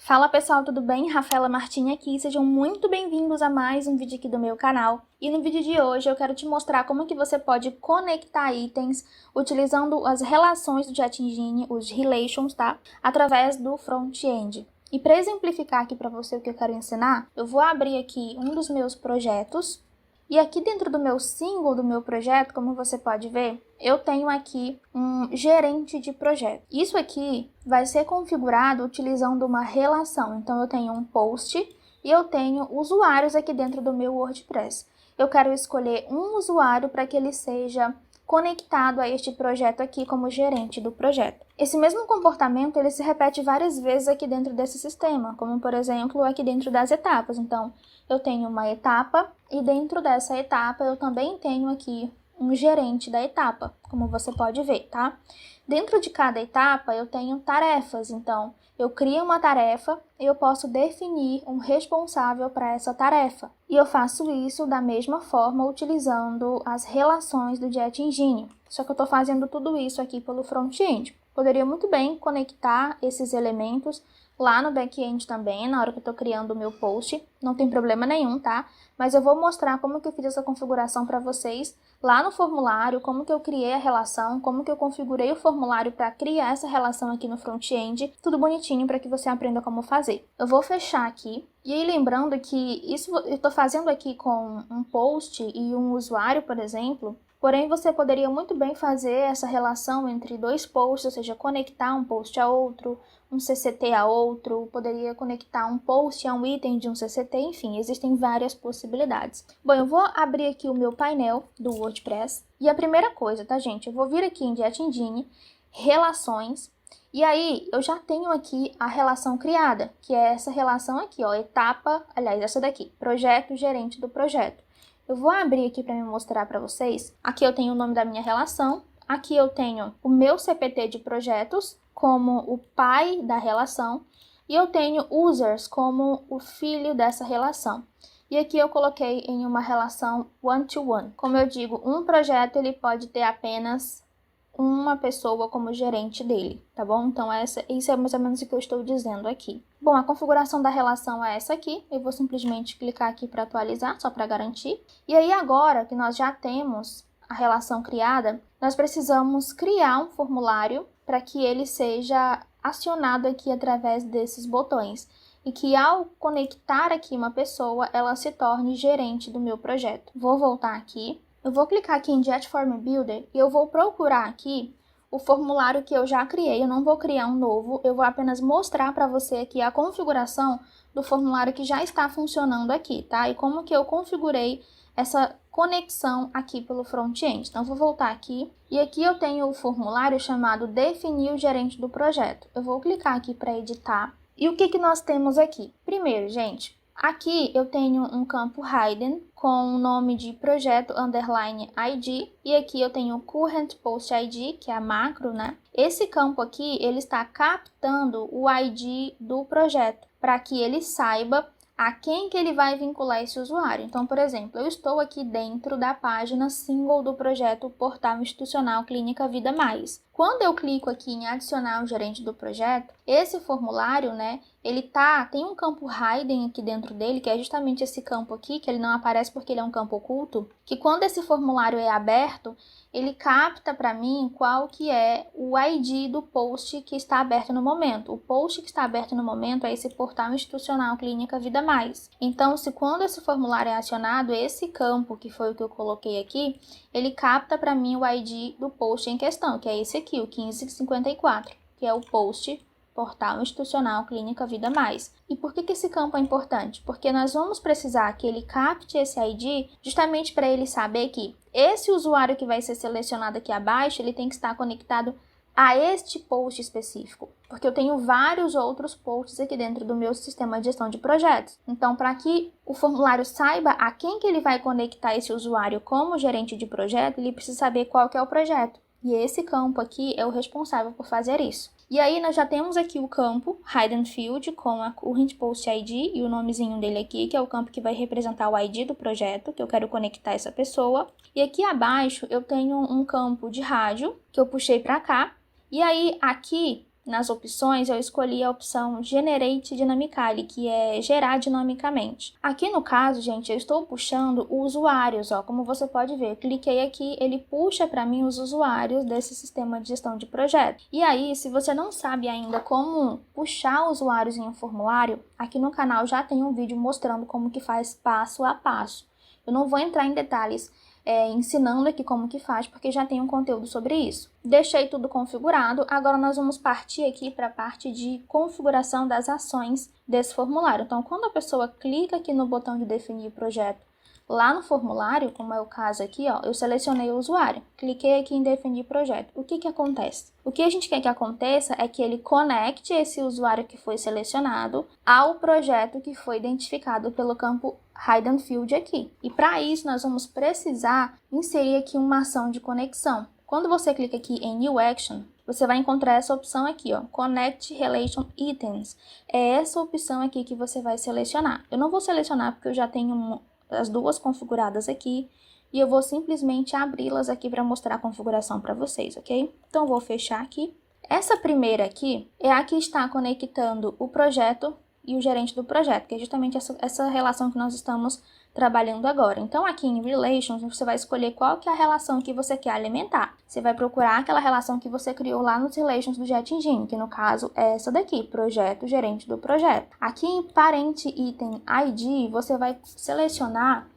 Fala pessoal, tudo bem? Rafaela Martins aqui, sejam muito bem-vindos a mais um vídeo aqui do meu canal. E no vídeo de hoje eu quero te mostrar como que você pode conectar itens utilizando as relações do Jet Engine, os relations, tá? Através do front-end. E para exemplificar aqui para você o que eu quero ensinar, eu vou abrir aqui um dos meus projetos. E aqui dentro do meu símbolo do meu projeto, como você pode ver, eu tenho aqui um gerente de projeto. Isso aqui vai ser configurado utilizando uma relação. Então, eu tenho um post e eu tenho usuários aqui dentro do meu WordPress. Eu quero escolher um usuário para que ele seja conectado a este projeto aqui como gerente do projeto. Esse mesmo comportamento ele se repete várias vezes aqui dentro desse sistema, como por exemplo aqui dentro das etapas. Então, eu tenho uma etapa e dentro dessa etapa eu também tenho aqui um gerente da etapa, como você pode ver, tá? Dentro de cada etapa eu tenho tarefas, então eu crio uma tarefa e eu posso definir um responsável para essa tarefa. E eu faço isso da mesma forma utilizando as relações do Jet Engine. Só que eu estou fazendo tudo isso aqui pelo front-end. Poderia muito bem conectar esses elementos lá no back-end também, na hora que eu estou criando o meu post, não tem problema nenhum, tá? Mas eu vou mostrar como que eu fiz essa configuração para vocês lá no formulário, como que eu criei a relação, como que eu configurei o formulário para criar essa relação aqui no front-end, tudo bonitinho para que você aprenda como fazer. Eu vou fechar aqui, e aí lembrando que isso eu estou fazendo aqui com um post e um usuário, por exemplo, porém você poderia muito bem fazer essa relação entre dois posts, ou seja, conectar um post a outro, um CCT a outro, poderia conectar um post a um item de um CCT, enfim, existem várias possibilidades. Bom, eu vou abrir aqui o meu painel do WordPress e a primeira coisa, tá gente, eu vou vir aqui em Jet Engine, relações, e aí eu já tenho aqui a relação criada, que é essa relação aqui, ó, etapa, aliás, essa daqui, projeto, gerente do projeto. Eu vou abrir aqui para me mostrar para vocês. Aqui eu tenho o nome da minha relação, aqui eu tenho o meu CPT de projetos, como o pai da relação, e eu tenho users como o filho dessa relação. E aqui eu coloquei em uma relação one-to-one. Como eu digo, um projeto ele pode ter apenas uma pessoa como gerente dele, tá bom? Então isso é mais ou menos o que eu estou dizendo aqui. Bom, a configuração da relação é essa aqui. Eu vou simplesmente clicar aqui para atualizar, só para garantir. E aí agora que nós já temos a relação criada, nós precisamos criar um formulário para que ele seja acionado aqui através desses botões e que ao conectar aqui uma pessoa, ela se torne gerente do meu projeto. Vou voltar aqui, eu vou clicar aqui em Jet Form Builder e eu vou procurar aqui o formulário que eu já criei. Eu não vou criar um novo, eu vou apenas mostrar para você aqui a configuração do formulário que já está funcionando aqui, tá? E como que eu configurei essa conexão aqui pelo front-end. Então, eu vou voltar aqui e aqui eu tenho o formulário chamado Definir o gerente do projeto. Eu vou clicar aqui para editar. E o que que nós temos aqui? Primeiro, gente, aqui eu tenho um campo hidden com o nome de projeto underline ID e aqui eu tenho o current post ID, que é a macro, né? Esse campo aqui, ele está captando o ID do projeto para que ele saiba a quem que ele vai vincular esse usuário. Então, por exemplo, eu estou aqui dentro da página single do projeto Portal Institucional Clínica Vida Mais. Quando eu clico aqui em adicionar o gerente do projeto, esse formulário, né, tem um campo hidden aqui dentro dele, que é justamente esse campo aqui, que ele não aparece porque ele é um campo oculto, que quando esse formulário é aberto, ele capta para mim qual que é o ID do post que está aberto no momento. O post que está aberto no momento é esse Portal Institucional Clínica Vida Mais. Então, se quando esse formulário é acionado, esse campo, que foi o que eu coloquei aqui, ele capta para mim o ID do post em questão, que é esse aqui, o 1554, que é o post Portal Institucional Clínica Vida Mais. E por que esse campo é importante? Porque nós vamos precisar que ele capte esse ID justamente para ele saber que esse usuário que vai ser selecionado aqui abaixo, ele tem que estar conectado a este post específico, porque eu tenho vários outros posts aqui dentro do meu sistema de gestão de projetos. Então, para que o formulário saiba a quem que ele vai conectar esse usuário como gerente de projeto, ele precisa saber qual que é o projeto. E esse campo aqui é o responsável por fazer isso. E aí nós já temos aqui o campo Hidden Field com a Current Post ID e o nomezinho dele aqui, que é o campo que vai representar o ID do projeto, que eu quero conectar essa pessoa. E aqui abaixo eu tenho um campo de rádio, que eu puxei para cá. E aí aqui nas opções, eu escolhi a opção Generate Dynamically, que é gerar dinamicamente. Aqui no caso, gente, eu estou puxando usuários, ó, como você pode ver. Cliquei aqui, ele puxa para mim os usuários desse sistema de gestão de projeto. E aí, se você não sabe ainda como puxar usuários em um formulário, aqui no canal já tem um vídeo mostrando como que faz passo a passo. Eu não vou entrar em detalhes ensinando aqui como que faz, porque já tem um conteúdo sobre isso. Deixei tudo configurado, agora nós vamos partir aqui para a parte de configuração das ações desse formulário. Então, quando a pessoa clica aqui no botão de definir projeto, lá no formulário, como é o caso aqui, ó, eu selecionei o usuário, cliquei aqui em definir projeto. O que que acontece? O que a gente quer que aconteça é que ele conecte esse usuário que foi selecionado ao projeto que foi identificado pelo campo Hidden Field aqui. E para isso, nós vamos precisar inserir aqui uma ação de conexão. Quando você clica aqui em New Action, você vai encontrar essa opção aqui, ó, Connect Relation Items. É essa opção aqui que você vai selecionar. Eu não vou selecionar porque eu já tenho as duas configuradas aqui e eu vou simplesmente abri-las aqui para mostrar a configuração para vocês, ok? Então, eu vou fechar aqui. Essa primeira aqui é a que está conectando o projeto e o gerente do projeto, que é justamente essa relação que nós estamos trabalhando agora. Então, aqui em Relations, você vai escolher qual que é a relação que você quer alimentar. Você vai procurar aquela relação que você criou lá nos Relations do Jet Engine, que no caso é essa daqui, projeto, gerente do projeto. Aqui em Parent Item ID, você vai selecionar,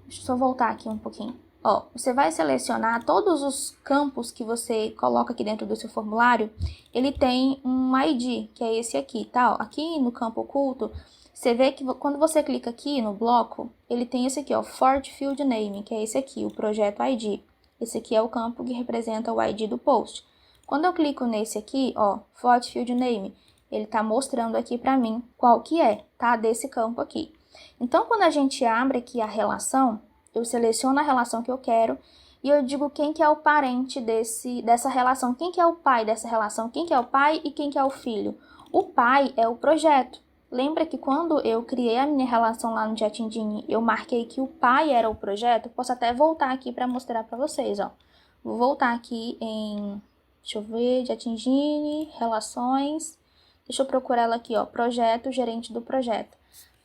deixa eu só voltar aqui um pouquinho. Ó, você vai selecionar todos os campos que você coloca aqui dentro do seu formulário, ele tem um ID, que é esse aqui, tá? Ó, aqui no campo oculto, você vê que quando você clica aqui no bloco, ele tem esse aqui, ó, Fort Field Name, que é esse aqui, o projeto ID. Esse aqui é o campo que representa o ID do post. Quando eu clico nesse aqui, ó, Fort Field Name, ele tá mostrando aqui para mim qual que é, tá? Desse campo aqui. Então, quando a gente abre aqui a relação, eu seleciono a relação que eu quero e eu digo quem que é o parente dessa relação, quem que é o pai dessa relação, quem que é o pai e quem que é o filho. O pai é o projeto. Lembra que quando eu criei a minha relação lá no Jet Engine, eu marquei que o pai era o projeto? Posso até voltar aqui para mostrar para vocês, ó. Vou voltar aqui em, deixa eu ver, Jet Engine, relações. Deixa eu procurar ela aqui, ó, projeto, gerente do projeto.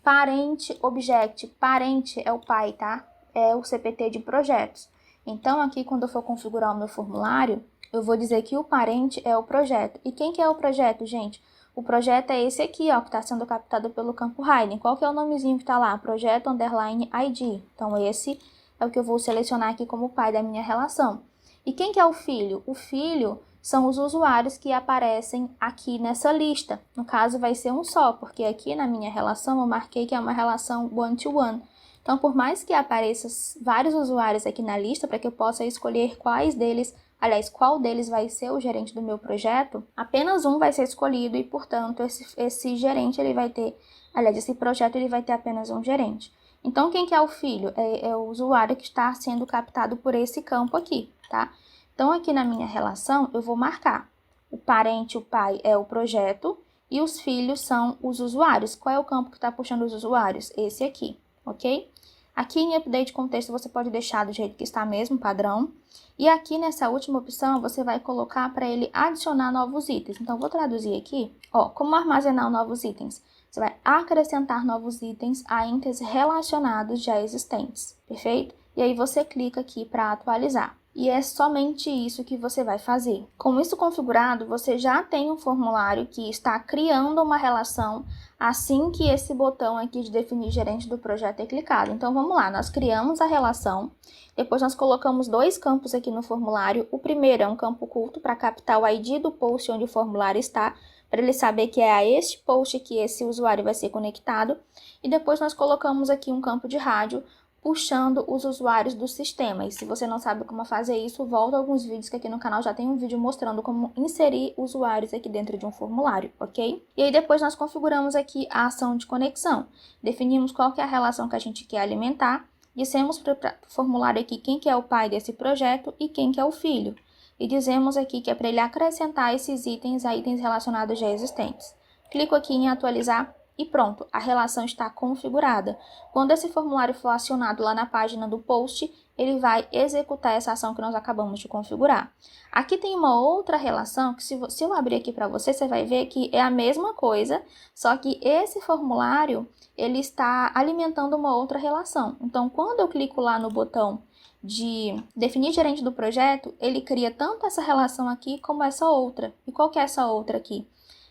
Parente, object, parente é o pai, tá? É o CPT de projetos. Então, aqui, quando eu for configurar o meu formulário, eu vou dizer que o parente é o projeto. E quem que é o projeto, gente? O projeto é esse aqui, ó, que está sendo captado pelo campo Hidden. Qual que é o nomezinho que está lá? Projeto underline ID. Então, esse é o que eu vou selecionar aqui como pai da minha relação. E quem que é o filho? O filho são os usuários que aparecem aqui nessa lista. No caso, vai ser um só, porque aqui na minha relação eu marquei que é uma relação one-to-one. Então, por mais que apareçam vários usuários aqui na lista, para que eu possa escolher quais deles, aliás, qual deles vai ser o gerente do meu projeto, apenas um vai ser escolhido e, portanto, esse gerente, ele vai ter, aliás, esse projeto, ele vai ter apenas um gerente. Então, quem que é o filho? É o usuário que está sendo captado por esse campo aqui, tá? Então, aqui na minha relação, eu vou marcar o parente, o pai, é o projeto, e os filhos são os usuários. Qual é o campo que está puxando os usuários? Esse aqui, ok? Aqui em Update Contexto, você pode deixar do jeito que está mesmo, padrão. E aqui nessa última opção, você vai colocar para ele adicionar novos itens. Então, vou traduzir aqui, ó, como armazenar novos itens. Você vai acrescentar novos itens a itens relacionados já existentes, perfeito? E aí você clica aqui para atualizar. E é somente isso que você vai fazer. Com isso configurado, você já tem um formulário que está criando uma relação assim que esse botão aqui de definir gerente do projeto é clicado. Então, vamos lá, nós criamos a relação, depois nós colocamos dois campos aqui no formulário. O primeiro é um campo oculto para captar o ID do post onde o formulário está, para ele saber que é a este post que esse usuário vai ser conectado. E depois nós colocamos aqui um campo de rádio, puxando os usuários do sistema. E se você não sabe como fazer isso, volta a alguns vídeos que aqui no canal já tem um vídeo mostrando como inserir usuários aqui dentro de um formulário, ok? E aí depois nós configuramos aqui a ação de conexão. Definimos qual que é a relação que a gente quer alimentar. Dissemos para o formulário aqui quem que é o pai desse projeto e quem que é o filho. E dizemos aqui que é para ele acrescentar esses itens a itens relacionados já existentes. Clico aqui em atualizar e pronto, a relação está configurada. Quando esse formulário for acionado lá na página do post, ele vai executar essa ação que nós acabamos de configurar. Aqui tem uma outra relação que se eu abrir aqui para você, você vai ver que é a mesma coisa, só que esse formulário, ele está alimentando uma outra relação. Então, quando eu clico lá no botão de definir gerente do projeto, ele cria tanto essa relação aqui como essa outra. E qual que é essa outra aqui?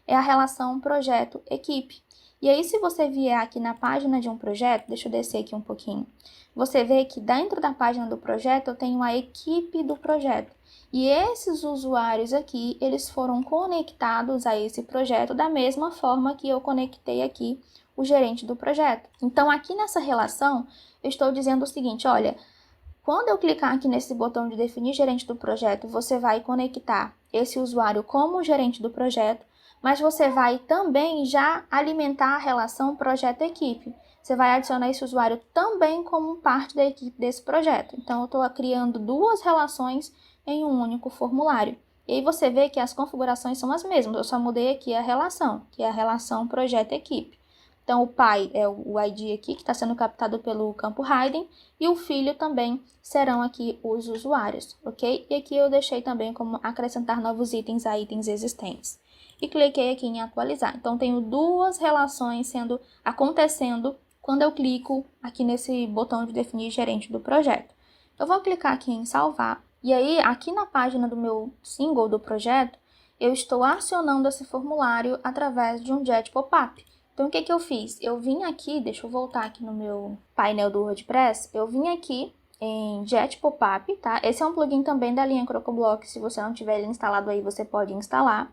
É a relação projeto-equipe. E aí, se você vier aqui na página de um projeto, deixa eu descer aqui um pouquinho, você vê que dentro da página do projeto eu tenho a equipe do projeto. E esses usuários aqui, eles foram conectados a esse projeto da mesma forma que eu conectei aqui o gerente do projeto. Então, aqui nessa relação, eu estou dizendo o seguinte, olha, quando eu clicar aqui nesse botão de definir gerente do projeto, você vai conectar esse usuário como gerente do projeto, mas você vai também já alimentar a relação projeto-equipe. Você vai adicionar esse usuário também como parte da equipe desse projeto. Então, eu estou criando duas relações em um único formulário. E aí você vê que as configurações são as mesmas, eu só mudei aqui a relação, que é a relação projeto-equipe. Então, o pai é o ID aqui, que está sendo captado pelo campo Hidden, e o filho também serão aqui os usuários, ok? E aqui eu deixei também como acrescentar novos itens a itens existentes. E cliquei aqui em atualizar. Então, tenho duas relações acontecendo quando eu clico aqui nesse botão de definir gerente do projeto. Eu vou clicar aqui em salvar, e aí aqui na página do meu single do projeto, eu estou acionando esse formulário através de um jet pop-up. Então, o que eu fiz? Eu vim aqui, deixa eu voltar aqui no meu painel do WordPress, eu vim aqui em Jet Pop-up, tá? Esse é um plugin também da linha CrocoBlock, se você não tiver ele instalado aí, você pode instalar.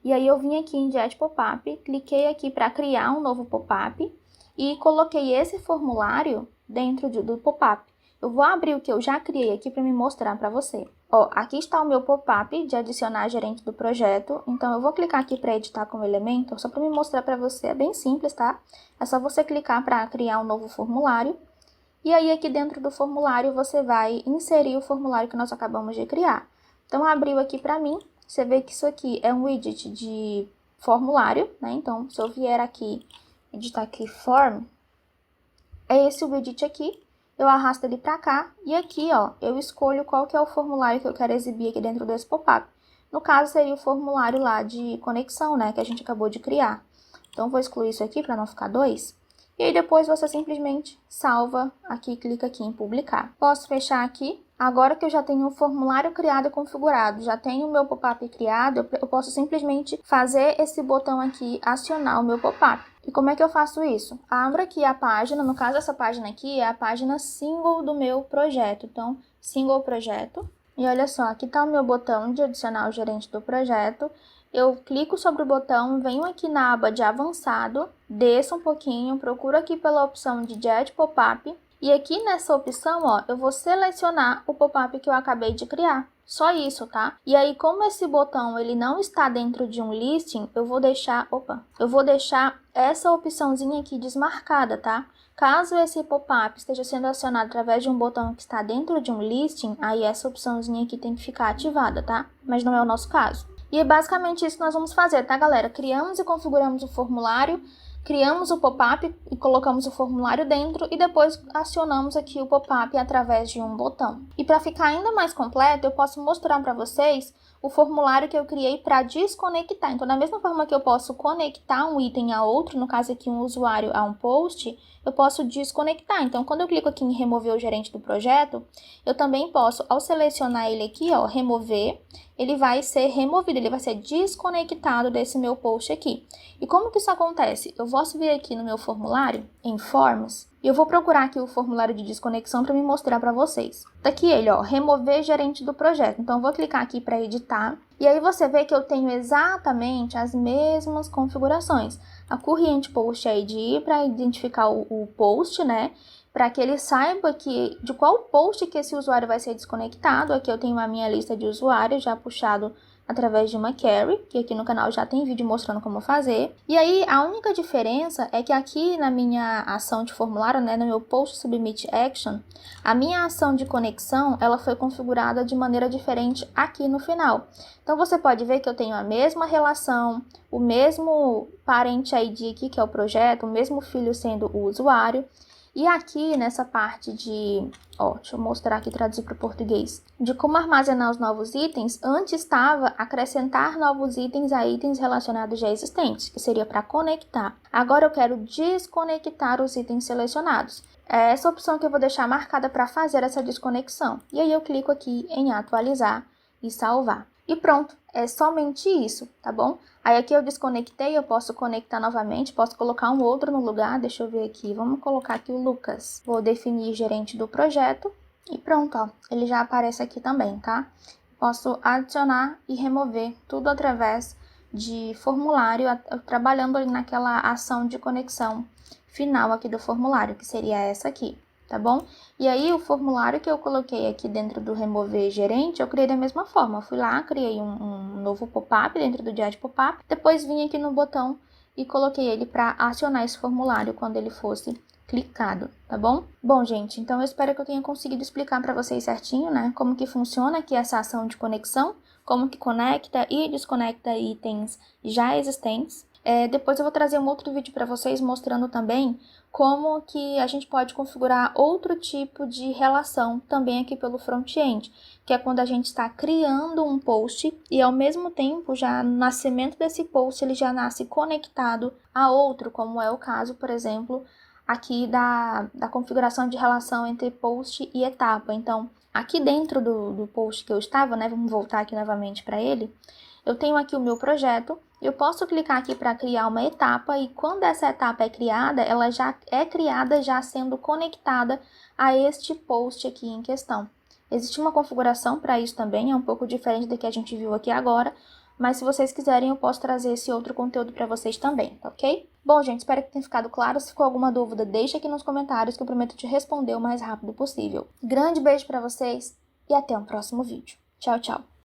E aí eu vim aqui em Jet Pop-up, cliquei aqui para criar um novo pop-up e coloquei esse formulário dentro do pop-up. Eu vou abrir o que eu já criei aqui para me mostrar para você. Ó, aqui está o meu pop-up de adicionar gerente do projeto. Então, eu vou clicar aqui para editar como elemento, só para me mostrar para você. É bem simples, tá? É só você clicar para criar um novo formulário. E aí, aqui dentro do formulário, você vai inserir o formulário que nós acabamos de criar. Então, abriu aqui para mim. Você vê que isso aqui é um widget de formulário, né? Então, se eu vier aqui, editar aqui form, é esse o widget aqui. Eu arrasto ele para cá e aqui, ó, eu escolho qual que é o formulário que eu quero exibir aqui dentro desse pop-up. No caso, seria o formulário lá de conexão, né, que a gente acabou de criar. Então, vou excluir isso aqui para não ficar dois. E aí, depois você simplesmente salva aqui, clica aqui em publicar. Posso fechar aqui. Agora que eu já tenho o formulário criado e configurado, já tenho o meu pop-up criado, eu posso simplesmente fazer esse botão aqui, acionar o meu pop-up. E como é que eu faço isso? Abro aqui a página, no caso essa página aqui é a página single do meu projeto. Então, single projeto. E olha só, aqui está o meu botão de adicionar o gerente do projeto. Eu clico sobre o botão, venho aqui na aba de avançado, desço um pouquinho, procuro aqui pela opção de Jet Pop-up. E aqui nessa opção, ó, eu vou selecionar o pop-up que eu acabei de criar. Só isso, tá? E aí, como esse botão ele não está dentro de um listing, eu vou deixar essa opçãozinha aqui desmarcada, tá? Caso esse pop-up esteja sendo acionado através de um botão que está dentro de um listing, aí essa opçãozinha aqui tem que ficar ativada, tá? Mas não é o nosso caso. E é basicamente isso que nós vamos fazer, tá, galera? Criamos e configuramos o formulário, criamos o pop-up e colocamos o formulário dentro e depois acionamos aqui o pop-up através de um botão. E para ficar ainda mais completo, eu posso mostrar para vocês o formulário que eu criei para desconectar. Então, da mesma forma que eu posso conectar um item a outro, no caso aqui um usuário a um post, eu posso desconectar. Então, quando eu clico aqui em remover o gerente do projeto, eu também posso, ao selecionar ele aqui, ó, remover, ele vai ser removido, ele vai ser desconectado desse meu post aqui. E como que isso acontece? Eu posso vir aqui no meu formulário, em Forms, e eu vou procurar aqui o formulário de desconexão para me mostrar para vocês. Tá aqui ele, ó, remover gerente do projeto. Então, eu vou clicar aqui para editar. E aí você vê que eu tenho exatamente as mesmas configurações. A corrente post ID para identificar o post, né? Para que ele saiba de qual post que esse usuário vai ser desconectado. Aqui eu tenho a minha lista de usuários já puxado através de uma query, que aqui no canal já tem vídeo mostrando como fazer. E aí, a única diferença é que aqui na minha ação de formulário, né, no meu Post Submit Action, a minha ação de conexão, ela foi configurada de maneira diferente aqui no final. Então, você pode ver que eu tenho a mesma relação, o mesmo Parent ID aqui, que é o projeto, o mesmo filho sendo o usuário. E aqui nessa parte de, deixa eu mostrar aqui, traduzir para o português, de como armazenar os novos itens, antes estava acrescentar novos itens a itens relacionados já existentes, que seria para conectar. Agora eu quero desconectar os itens selecionados. É essa opção que eu vou deixar marcada para fazer essa desconexão. E aí eu clico aqui em atualizar e salvar. E pronto, é somente isso, tá bom? Aí aqui eu desconectei, eu posso conectar novamente, posso colocar um outro no lugar, deixa eu ver aqui, vamos colocar aqui o Lucas. Vou definir gerente do projeto e pronto, ó, ele já aparece aqui também, tá? Posso adicionar e remover tudo através de formulário, trabalhando ali naquela ação de conexão final aqui do formulário, que seria essa aqui. Tá bom? E aí, o formulário que eu coloquei aqui dentro do remover gerente, eu criei da mesma forma. Eu fui lá, criei um novo pop-up dentro do Diário de Pop-up, depois vim aqui no botão e coloquei ele para acionar esse formulário quando ele fosse clicado, tá bom? Bom, gente, então eu espero que eu tenha conseguido explicar para vocês certinho, né, como que funciona aqui essa ação de conexão, como que conecta e desconecta itens já existentes. Depois eu vou trazer um outro vídeo para vocês mostrando também como que a gente pode configurar outro tipo de relação também aqui pelo front-end, que é quando a gente está criando um post e ao mesmo tempo já no nascimento desse post ele já nasce conectado a outro, como é o caso, por exemplo, aqui da configuração de relação entre post e etapa. Então, aqui dentro do post que eu estava, né, vamos voltar aqui novamente para ele, eu tenho aqui o meu projeto, eu posso clicar aqui para criar uma etapa e quando essa etapa é criada, ela já é criada já sendo conectada a este post aqui em questão. Existe uma configuração para isso também, é um pouco diferente do que a gente viu aqui agora, mas se vocês quiserem eu posso trazer esse outro conteúdo para vocês também, tá ok? Bom, gente, espero que tenha ficado claro. Se ficou alguma dúvida, deixa aqui nos comentários que eu prometo te responder o mais rápido possível. Grande beijo para vocês e até o próximo vídeo. Tchau, tchau!